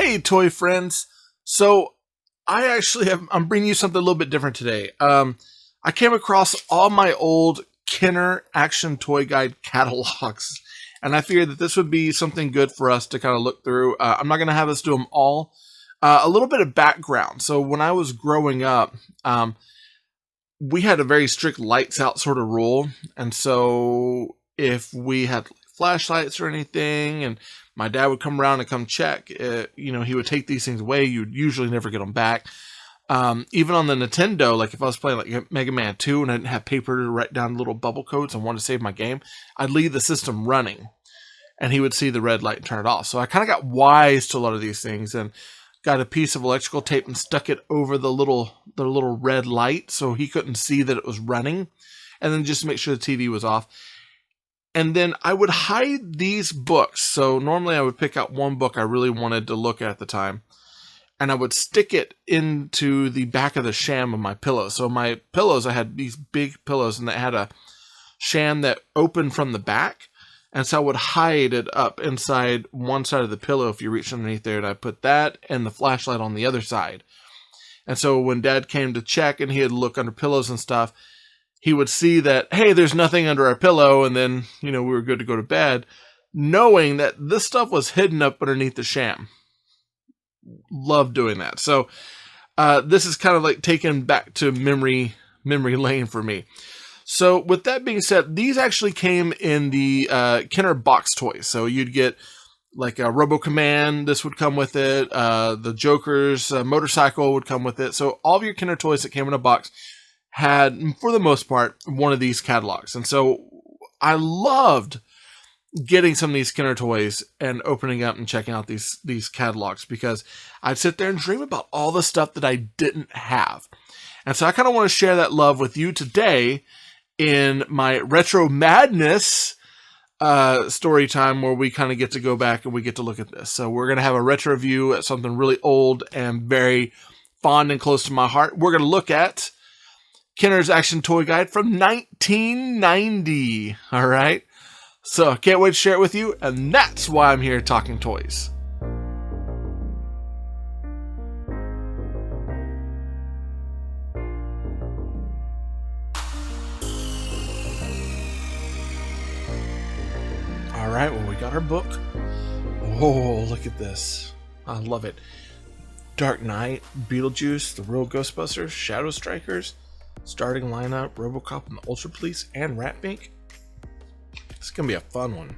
Hey, toy friends. So I'm bringing you something a little bit different today. I came across all my old Kenner Action Toy Guide catalogs, and I figured that this would be something good for us to kind of look through. I'm not going to have us do them all. A little bit of background. So when I was growing up, we had a very strict lights out sort of rule. And so if we had flashlights or anything, and my dad would come around and come check, he would take these things away. You'd usually never get them back. Even on the Nintendo, like if I was playing like Mega Man 2 and I didn't have paper to write down little bubble codes and wanted to save my game, I'd leave the system running and he would see the red light and turn it off. So I kind of got wise to a lot of these things and got a piece of electrical tape and stuck it over the little red light so he couldn't see that it was running, and then just make sure the TV was off. And then I would hide these books. So normally I would pick out one book I really wanted to look at the time, and I would stick it into the back of the sham of my pillow. So my pillows, I had these big pillows, and they had a sham that opened from the back. And so I would hide it up inside one side of the pillow if you reached underneath there. And I put that and the flashlight on the other side. And so when Dad came to check and he'd look under pillows and stuff, he would see that, hey, there's nothing under our pillow. And then, we were good to go to bed, knowing that this stuff was hidden up underneath the sham. Love doing that. So this is kind of like taken back to memory lane for me. So with that being said, these actually came in the Kenner box toys. So you'd get like a Robocop, this would come with it. The Joker's motorcycle would come with it. So all of your Kenner toys that came in a box had, for the most part, one of these catalogs. And so I loved getting some of these Kenner toys and opening up and checking out these catalogs, because I'd sit there and dream about all the stuff that I didn't have. And so I kind of want to share that love with you today in my Retro Madness story time, where we kind of get to go back and we get to look at this. So we're going to have a retro review at something really old and very fond and close to my heart. We're going to look at Kenner's Action Toy Guide from 1990. All right. So I can't wait to share it with you. And that's why I'm here talking toys. All right, well, we got our book. Oh, look at this. I love it. Dark Knight, Beetlejuice, The Real Ghostbusters, Shadow Strikers, starting lineup, Robocop and the Ultra Police, and Ratbink. It's going to be a fun one.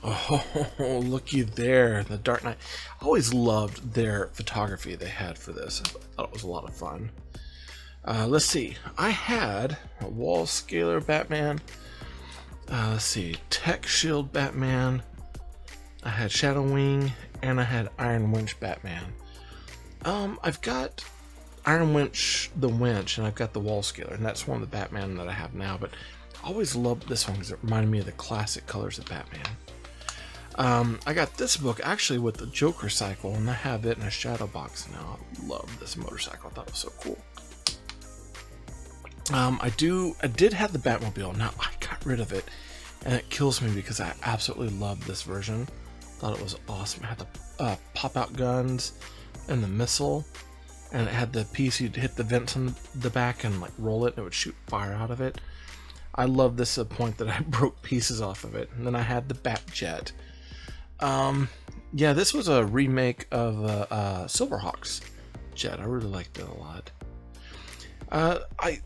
Oh, looky there. The Dark Knight. I always loved their photography they had for this. I thought it was a lot of fun. Let's see. I had a wall scaler Batman. Let's see, Tech Shield Batman, I had Shadow Wing, and I had Iron Winch Batman. I've got Iron Winch the Winch, and I've got the Wall Scaler, and that's one of the Batman that I have now, but I always loved this one because it reminded me of the classic colors of Batman. I got this book actually with the Joker cycle, and I have it in a shadow box now. I love this motorcycle. I thought it was so cool. I did have the Batmobile. Now I got rid of it, and it kills me because I absolutely loved this version. Thought it was awesome. It had the pop-out guns and the missile, and it had the piece you'd hit the vents on the back and like roll it, and it would shoot fire out of it. I love this to the point that I broke pieces off of it. And then I had the Batjet. Yeah, this was a remake of Silverhawks jet. I really liked it a lot.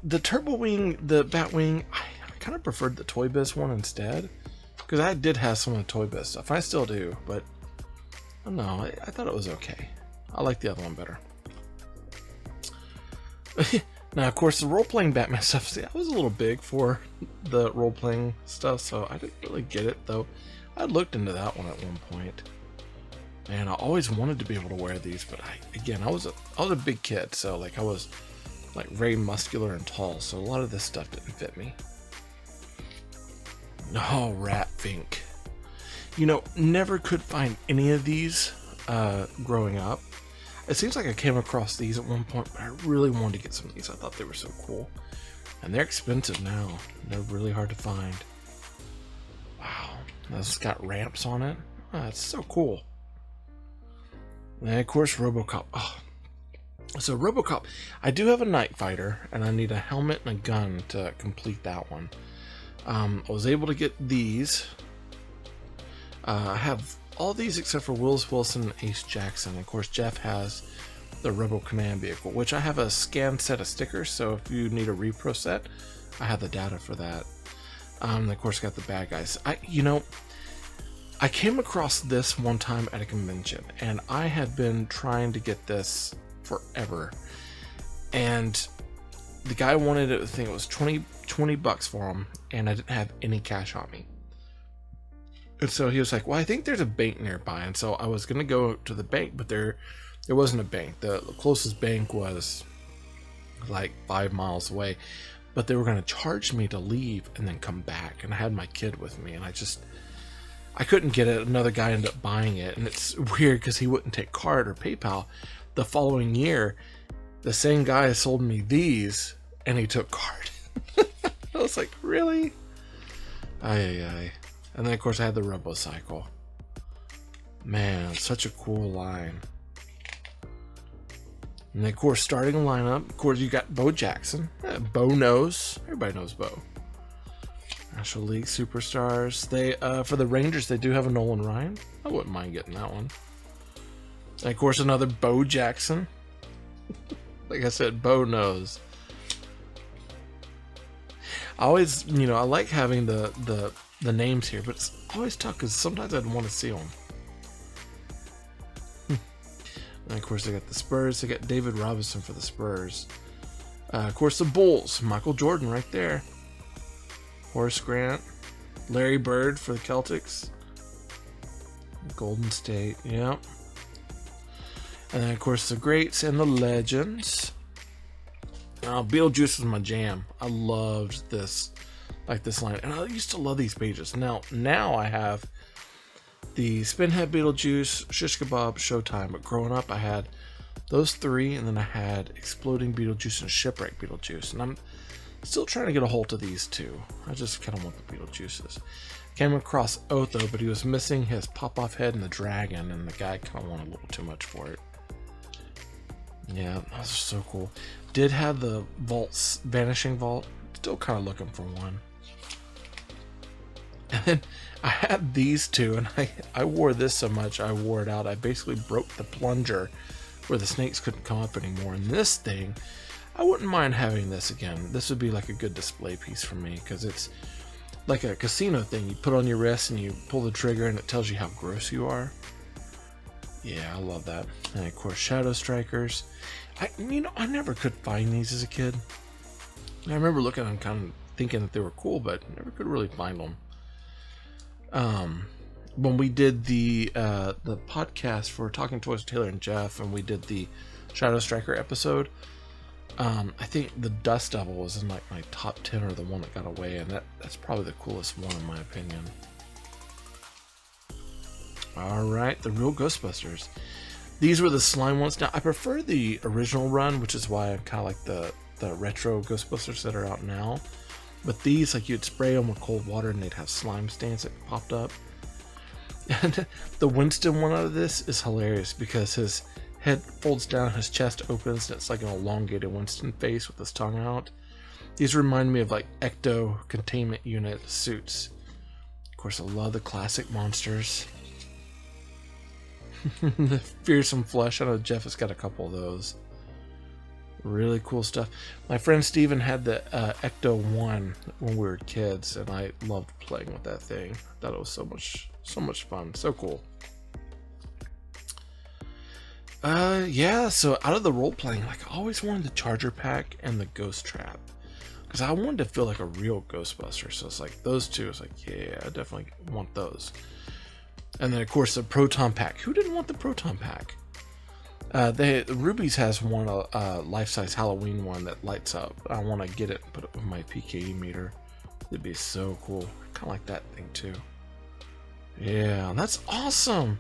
The Turbo Wing, the Batwing, I kind of preferred the Toy Biz one instead, because I did have some of the Toy Biz stuff. I still do, but I don't know. I thought it was okay. I like the other one better. Now, of course, the role-playing Batman stuff, see, I was a little big for the role-playing stuff, so I didn't really get it, though. I looked into that one at one point. And I always wanted to be able to wear these, but I was a big kid, so like I was like very muscular and tall, so a lot of this stuff didn't fit me. Oh, Ratbink. Never could find any of these growing up. It seems like I came across these at one point, but I really wanted to get some of these. I thought they were so cool. And they're expensive now. They're really hard to find. Wow. This has got ramps on it. Oh, that's so cool. And of course, Robocop. Oh. So Robocop, I do have a Night Fighter, and I need a helmet and a gun to complete that one. I was able to get these. I have all these except for Willis Wilson and Ace Jackson. Of course, Jeff has the Robo Command vehicle, which I have a scanned set of stickers, so if you need a repro set, I have the data for that. And of course, got the bad guys. I came across this one time at a convention, and I had been trying to get this forever. And the guy wanted it, I think it was 20 bucks for him, and I didn't have any cash on me. And so he was like, well, I think there's a bank nearby. And so I was going to go to the bank, but there wasn't a bank. The closest bank was like 5 miles away, but they were going to charge me to leave and then come back. And I had my kid with me, and I couldn't get it. Another guy ended up buying it. And it's weird because he wouldn't take card or PayPal. The following year, the same guy sold me these, and he took card. I was like, really? Aye. And then, of course, I had the Robocycle. Man, such a cool line. And then, of course, starting a lineup, of course, you got Bo Jackson. Bo knows. Everybody knows Bo. National League Superstars. They for the Rangers, they do have a Nolan Ryan. I wouldn't mind getting that one. And, of course, another Bo Jackson. Like I said, Bo knows. I always, I like having the names here, but it's always tough because sometimes I'd want to see them. And of course, they got the Spurs. They got David Robinson for the Spurs. Of course, the Bulls. Michael Jordan right there. Horace Grant. Larry Bird for the Celtics. Golden State. Yep. And then, of course, the greats and the legends. Beetlejuice was my jam. I loved this. Like this line, and I used to love these pages. Now I have the Spinhead Beetlejuice, Shish Kebab, Showtime. But growing up, I had those three, and then I had Exploding Beetlejuice and Shipwreck Beetlejuice. And I'm still trying to get a hold of these two. I just kind of want the Beetlejuices. Came across Otho, but he was missing his pop-off head and the dragon, and the guy kind of wanted a little too much for it. Yeah, that was so cool. Did have the vaults, Vanishing Vault. Still kind of looking for one. And then I had these two, and I wore this so much I wore it out. I basically broke the plunger where the snakes couldn't come up anymore. And this thing, I wouldn't mind having this again. This would be like a good display piece for me because it's like a casino thing. You put on your wrist and you pull the trigger and it tells you how gross you are. Yeah, I love that. And of course, Shadow Strikers. I never could find these as a kid. I remember looking at them kind of thinking that they were cool, but never could really find them. When we did the podcast for Talking Toys with Taylor and Jeff, and we did the Shadow Striker episode, I think the Dust Devil was in like my top 10 or the one that got away, and that's probably the coolest one in my opinion. Alright, the real Ghostbusters. These were the slime ones. Now, I prefer the original run, which is why I kind of like the retro Ghostbusters that are out now. But these, like, you'd spray them with cold water and they'd have slime stains that popped up. And the Winston one out of this is hilarious because his head folds down, his chest opens, and it's like an elongated Winston face with his tongue out. These remind me of like Ecto Containment Unit suits. Of course, I love the classic monsters. The Fearsome Flesh. I know Jeff has got a couple of those. Really cool stuff. My friend Steven had the Ecto 1 when we were kids, and I loved playing with that thing. I thought it was so much fun. So cool. Yeah, so out of the role-playing, like, I always wanted the Charger Pack and the Ghost Trap. Because I wanted to feel like a real Ghostbuster. So it's like, those two, it's like, yeah, I definitely want those. And then, of course, the Proton Pack. Who didn't want the Proton Pack? Ruby's has one, life-size Halloween one that lights up. I want to get it and put it with my PKE meter. It'd be so cool. Kind of like that thing, too. Yeah, that's awesome.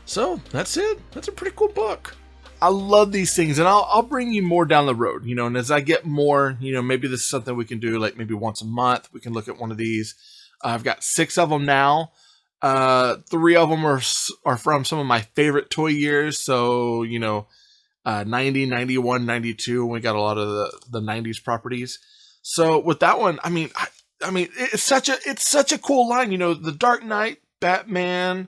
So, that's it. That's a pretty cool book. I love these things, and I'll bring you more down the road, and as I get more, maybe this is something we can do, like maybe once a month. We can look at one of these. I've got 6 of them now. Three of them are from some of my favorite toy years. So, 90, 91, 92. We got a lot of the 90s properties. So with that one, I mean, it's such a cool line. The Dark Knight, Batman,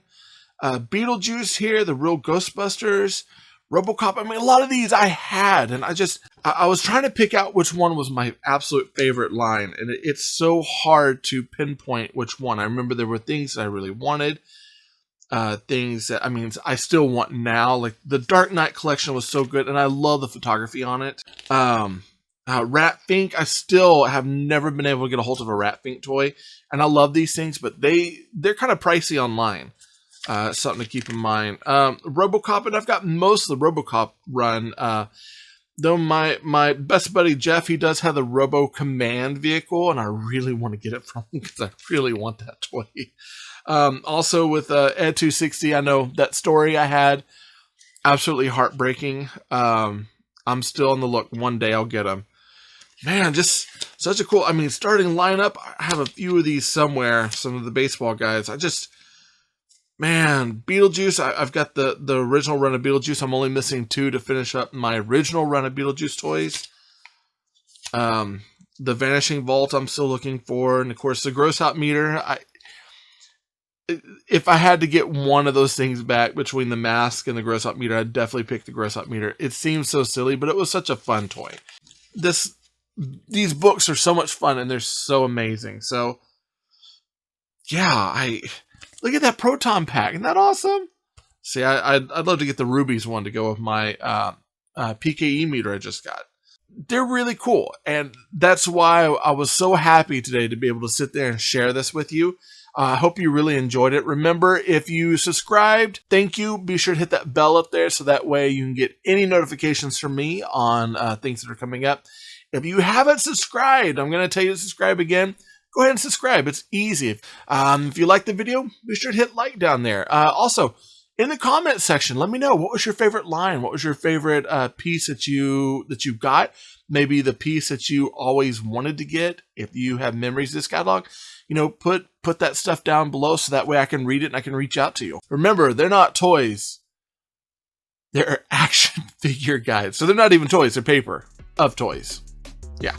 Beetlejuice here, the real Ghostbusters, Robocop. I mean, a lot of these I had, and I was trying to pick out which one was my absolute favorite line, and it's so hard to pinpoint which one. I remember there were things that I really wanted, things that, I still want now. Like the Dark Knight collection was so good, and I love the photography on it. Rat Fink, I still have never been able to get a hold of a Rat Fink toy, and I love these things, but they're kind of pricey online. Something to keep in mind. Robocop, and I've got most of the Robocop run. Though my best buddy Jeff, he does have the Robo Command vehicle, and I really want to get it from him because I really want that toy. Also with Ed 260, I know that story I had, absolutely heartbreaking. I'm still on the look. One day I'll get him. Man, just such a cool, starting lineup. I have a few of these somewhere, some of the baseball guys. Man, Beetlejuice, I've got the original run of Beetlejuice. I'm only missing 2 to finish up my original run of Beetlejuice toys. The Vanishing Vault I'm still looking for. And, of course, the Gross Out Meter. If I had to get one of those things back between the mask and the Gross Out Meter, I'd definitely pick the Gross Out Meter. It seems so silly, but it was such a fun toy. These books are so much fun, and they're so amazing. So, yeah, look at that Proton Pack. Isn't that awesome? See, I'd love to get the Rubies one to go with my PKE meter I just got. They're really cool, and that's why I was so happy today to be able to sit there and share this with you. I hope you really enjoyed it. Remember, if you subscribed, thank you. Be sure to hit that bell up there so that way you can get any notifications from me on things that are coming up. If you haven't subscribed, I'm going to tell you to subscribe again. Go ahead and subscribe. It's easy. If you like the video, be sure to hit like down there. Also, in the comment section, let me know, what was your favorite line? What was your favorite piece that you got? Maybe the piece that you always wanted to get. If you have memories of this catalog, put that stuff down below so that way I can read it and I can reach out to you. Remember, they're not toys. They're action figure guides. So they're not even toys. They're paper of toys. Yeah.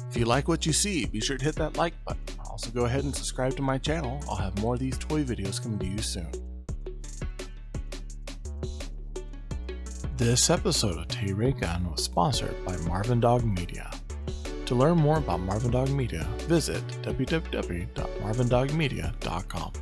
If you like what you see, be sure to hit that like button. Also, go ahead and subscribe to my channel. I'll have more of these toy videos coming to you soon. This episode of Tay Ray Gun was sponsored by Marvin Dog Media. To learn more about Marvin Dog Media, visit www.marvindogmedia.com.